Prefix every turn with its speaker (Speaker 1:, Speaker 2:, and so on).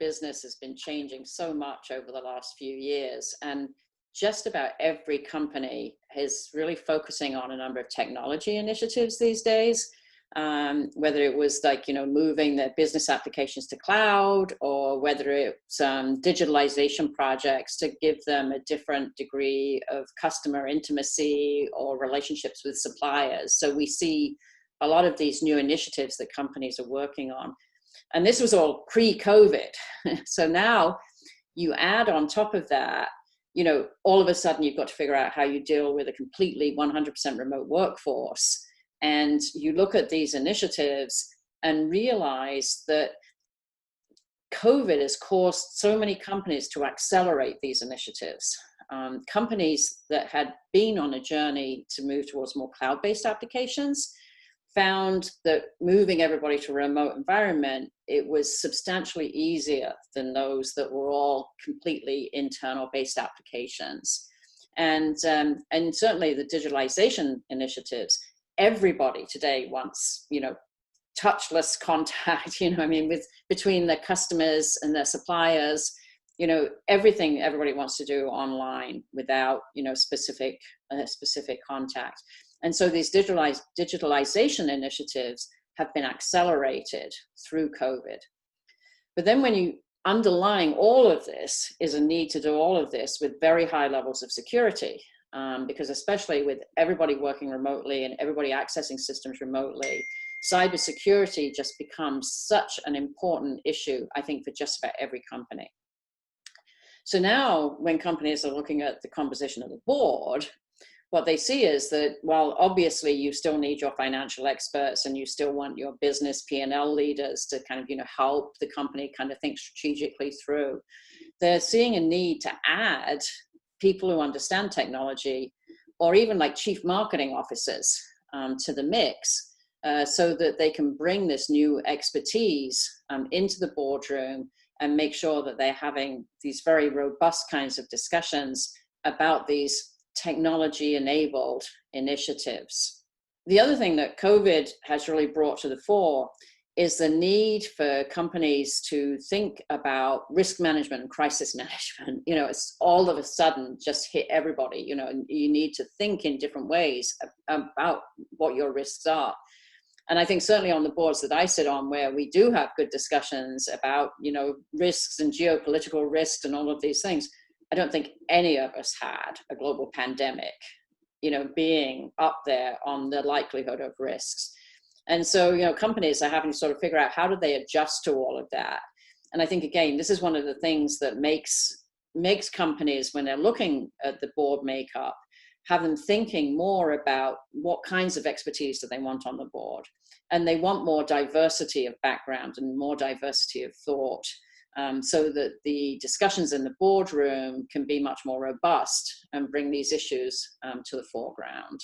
Speaker 1: business has been changing so much over the last few years, and just about every company is really focusing on a number of technology initiatives these days. Whether it was like, moving their business applications to cloud, or whether it's digitalization projects to give them a different degree of customer intimacy or relationships with suppliers. So we see a lot of these new initiatives that companies are working on. And this was all pre-COVID. So now you add on top of that, all of a sudden you've got to figure out how you deal with a completely 100% remote workforce. And you look at these initiatives and realize that COVID has caused so many companies to accelerate these initiatives. Companies that had been on a journey to move towards more cloud-based applications found that moving everybody to a remote environment, it was substantially easier than those that were all completely internal-based applications. And certainly the digitalization initiatives, everybody today wants, touchless contact, between their customers and their suppliers, everything everybody wants to do online without, specific contact. And so these digitalization initiatives have been accelerated through COVID. But then when you underlying all of this is a need to do all of this with very high levels of security, because especially with everybody working remotely and everybody accessing systems remotely, cybersecurity just becomes such an important issue, I think, for just about every company. So now when companies are looking at the composition of the board, what they see is that, well, obviously you still need your financial experts and you still want your business P&L leaders to kind of, help the company kind of think strategically through. They're seeing a need to add people who understand technology, or even like chief marketing officers to the mix, so that they can bring this new expertise into the boardroom and make sure that they're having these very robust kinds of discussions about these technology-enabled initiatives. The other thing that COVID has really brought to the fore is the need for companies to think about risk management and crisis management. It's all of a sudden just hit everybody, and you need to think in different ways about what your risks are. And I think certainly on the boards that I sit on, where we do have good discussions about, risks and geopolitical risks and all of these things, I don't think any of us had a global pandemic, being up there on the likelihood of risks. And so, companies are having to sort of figure out how do they adjust to all of that. And I think, again, this is one of the things that makes companies, when they're looking at the board makeup, have them thinking more about what kinds of expertise do they want on the board. And they want more diversity of background and more diversity of thought, so that the discussions in the boardroom can be much more robust and bring these issues to the foreground.